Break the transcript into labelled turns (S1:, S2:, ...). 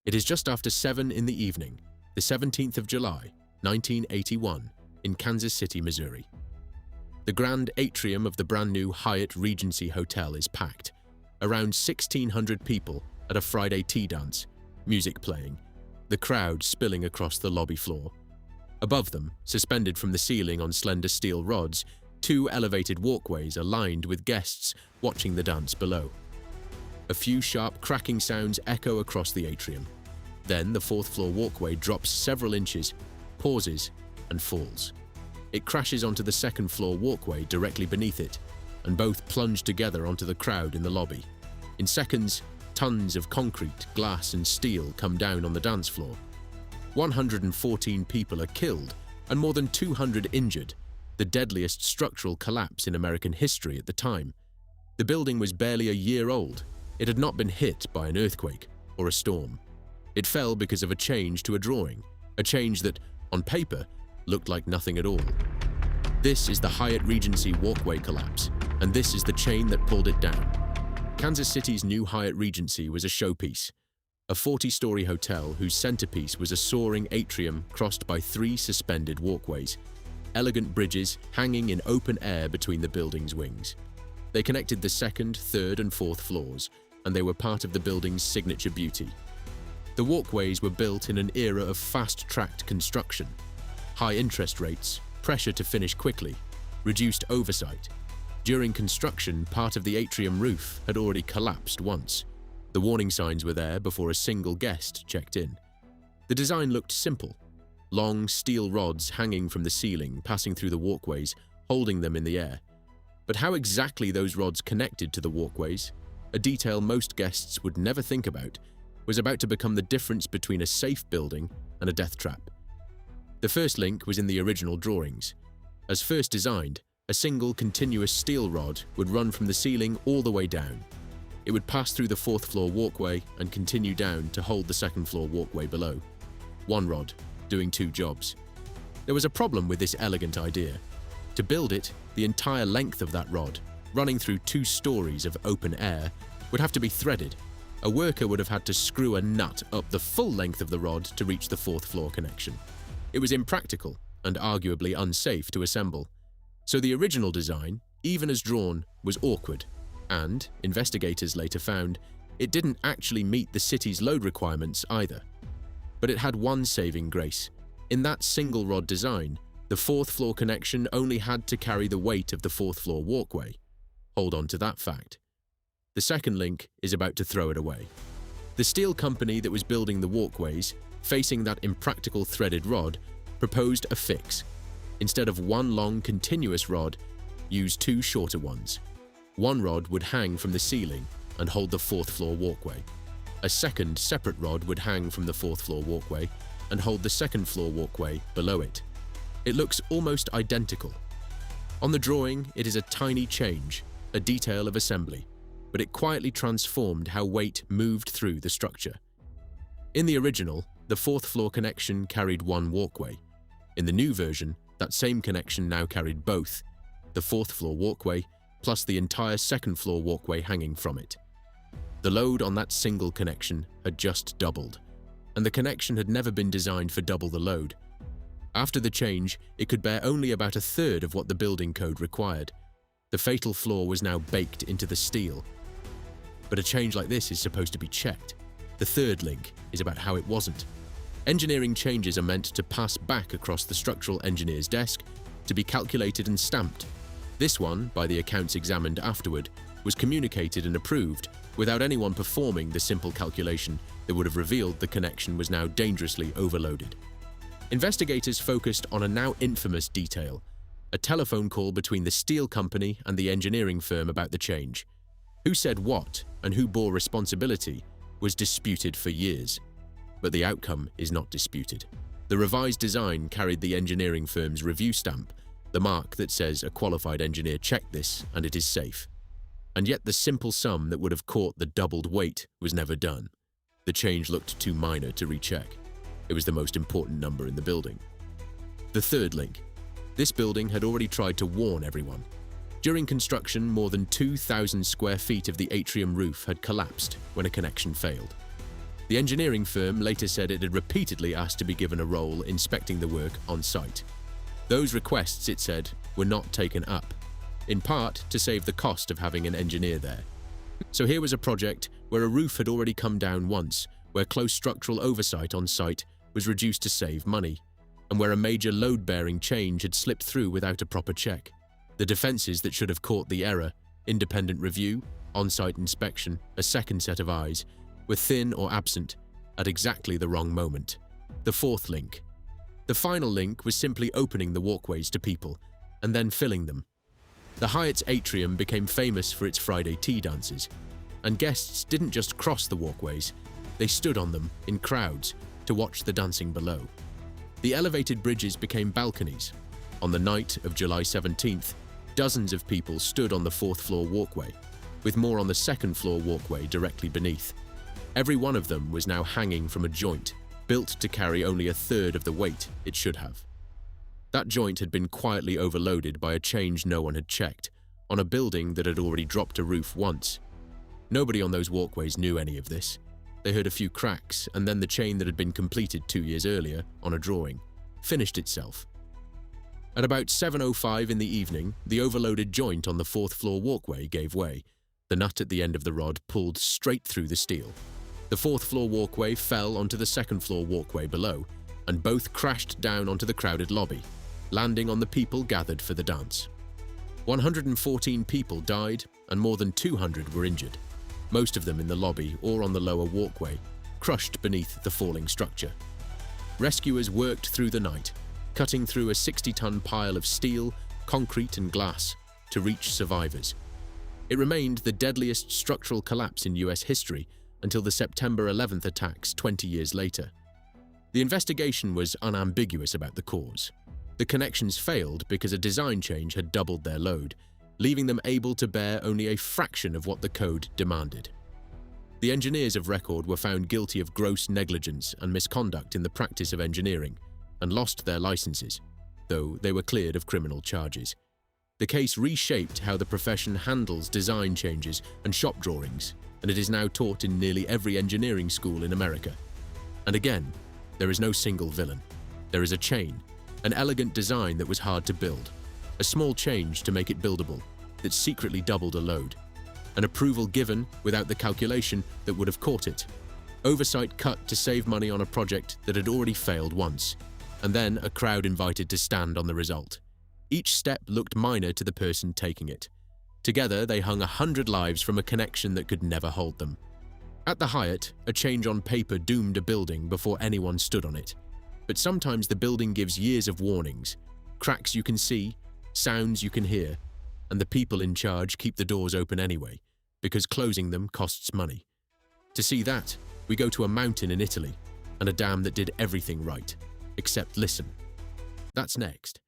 S1: It is just after 7 in the evening, the 17th of July, 1981, in Kansas City, Missouri. The grand atrium of the brand new Hyatt Regency Hotel is packed. Around 1,600 people at a Friday tea dance, music playing, the crowd spilling across the lobby floor. Above them, suspended from the ceiling on slender steel rods, 2 elevated walkways are lined with guests watching the dance below. A few sharp cracking sounds echo across the atrium. Then the 4th floor walkway drops several inches, pauses, and falls. It crashes onto the 2nd floor walkway directly beneath it, and both plunge together onto the crowd in the lobby. In seconds, tons of concrete, glass, and steel come down on the dance floor. 114 people are killed and more than 200 injured, the deadliest structural collapse in American history at the time. The building was barely a year old. It had not been hit by an earthquake or a storm. It fell because of a change to a drawing, a change that, on paper, looked like nothing at all. This is the Hyatt Regency walkway collapse, and this is the chain that pulled it down. Kansas City's new Hyatt Regency was a showpiece, a 40-story hotel whose centerpiece was a soaring atrium crossed by 3 suspended walkways, elegant bridges hanging in open air between the building's wings. They connected the 2nd, 3rd, and 4th floors, and they were part of the building's signature beauty. The walkways were built in an era of fast-tracked construction, high interest rates, pressure to finish quickly, reduced oversight. During construction, part of the atrium roof had already collapsed once. The warning signs were there before a single guest checked in. The design looked simple. Long steel rods hanging from the ceiling, passing through the walkways, holding them in the air. But how exactly those rods connected to the walkways, a detail most guests would never think about, was about to become the difference between a safe building and a death trap. The first link was in the original drawings. As first designed, a single continuous steel rod would run from the ceiling all the way down. It would pass through the 4th floor walkway and continue down to hold the 2nd floor walkway below. One rod, doing 2 jobs. There was a problem with this elegant idea. To build it, the entire length of that rod, running through 2 stories of open air, would have to be threaded. A worker would have had to screw a nut up the full length of the rod to reach the 4th floor connection. It was impractical and arguably unsafe to assemble. So the original design, even as drawn, was awkward, and, investigators later found, it didn't actually meet the city's load requirements either. But it had one saving grace. In that single rod design, the 4th floor connection only had to carry the weight of the 4th floor walkway. Hold on to that fact. The second link is about to throw it away. The steel company that was building the walkways, facing that impractical threaded rod, proposed a fix. Instead of one long continuous rod, use 2 shorter ones. One rod would hang from the ceiling and hold the 4th floor walkway. A second separate rod would hang from the 4th floor walkway and hold the 2nd floor walkway below it. It looks almost identical. On the drawing, it is a tiny change, a detail of assembly, but it quietly transformed how weight moved through the structure. In the original, the 4th floor connection carried one walkway. In the new version, that same connection now carried both, the 4th floor walkway plus the entire 2nd floor walkway hanging from it. The load on that single connection had just doubled, and the connection had never been designed for double the load. After the change, it could bear only about 1/3 of what the building code required. The fatal flaw was now baked into the steel. But a change like this is supposed to be checked. The third link is about how it wasn't. Engineering changes are meant to pass back across the structural engineer's desk to be calculated and stamped. This one, by the accounts examined afterward, was communicated and approved without anyone performing the simple calculation that would have revealed the connection was now dangerously overloaded. Investigators focused on a now infamous detail, a telephone call between the steel company and the engineering firm about the change. Who said what and who bore responsibility was disputed for years. But the outcome is not disputed. The revised design carried the engineering firm's review stamp, the mark that says a qualified engineer checked this and it is safe. And yet the simple sum that would have caught the doubled weight was never done. The change looked too minor to recheck. It was the most important number in the building. The third link. This building had already tried to warn everyone. During construction, more than 2,000 square feet of the atrium roof had collapsed when a connection failed. The engineering firm later said it had repeatedly asked to be given a role inspecting the work on site. Those requests, it said, were not taken up, in part to save the cost of having an engineer there. So here was a project where a roof had already come down once, where close structural oversight on site was reduced to save money, and where a major load-bearing change had slipped through without a proper check. The defenses that should have caught the error, independent review, on-site inspection, a second set of eyes, were thin or absent at exactly the wrong moment. The fourth link. The final link was simply opening the walkways to people and then filling them. The Hyatt's atrium became famous for its Friday tea dances, and guests didn't just cross the walkways, they stood on them in crowds to watch the dancing below. The elevated bridges became balconies. On the night of July 17th, dozens of people stood on the fourth-floor walkway, with more on the second-floor walkway directly beneath. Every one of them was now hanging from a joint, built to carry only a third of the weight it should have. That joint had been quietly overloaded by a change no one had checked, on a building that had already dropped a roof once. Nobody on those walkways knew any of this. They heard a few cracks, and then the chain that had been completed 2 years earlier, on a drawing, finished itself. At about 7:05 in the evening, the overloaded joint on the fourth-floor walkway gave way. The nut at the end of the rod pulled straight through the steel. The fourth-floor walkway fell onto the second-floor walkway below, and both crashed down onto the crowded lobby, landing on the people gathered for the dance. 114 people died, and more than 200 were injured, most of them in the lobby or on the lower walkway, crushed beneath the falling structure. Rescuers worked through the night, cutting through a 60-ton pile of steel, concrete and glass to reach survivors. It remained the deadliest structural collapse in US history until the September 11th attacks 20 years later. The investigation was unambiguous about the cause. The connections failed because a design change had doubled their load, leaving them able to bear only a fraction of what the code demanded. The engineers of record were found guilty of gross negligence and misconduct in the practice of engineering and lost their licenses, though they were cleared of criminal charges. The case reshaped how the profession handles design changes and shop drawings, and it is now taught in nearly every engineering school in America. And again, there is no single villain. There is a chain, an elegant design that was hard to build, a small change to make it buildable that secretly doubled a load, an approval given without the calculation that would have caught it, oversight cut to save money on a project that had already failed once, and then a crowd invited to stand on the result. Each step looked minor to the person taking it. Together, they hung 100 lives from a connection that could never hold them. At the Hyatt, a change on paper doomed a building before anyone stood on it. But sometimes the building gives years of warnings, cracks you can see, sounds you can hear, and the people in charge keep the doors open anyway, because closing them costs money. To see that, we go to a mountain in Italy, and a dam that did everything right, except listen. That's next.